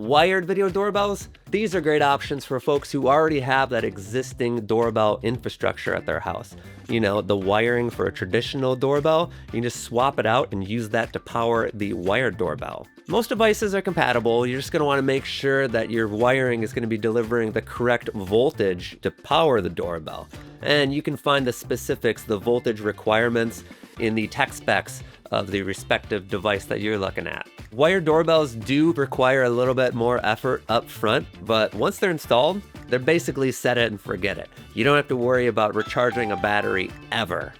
Wired video doorbells, these are great options for folks who already have that existing doorbell infrastructure at their house. You know, the wiring for a traditional doorbell, you can just swap it out and use that to power the wired doorbell. Most devices are compatible. You're just going to want to make sure that your wiring is going to be delivering the correct voltage to power the doorbell. And you can find the specifics, the voltage requirements, in the tech specs of the respective device that you're looking at. Wired doorbells do require a little bit more effort up front, but once they're installed, they're basically set it and forget it. You don't have to worry about recharging a battery ever.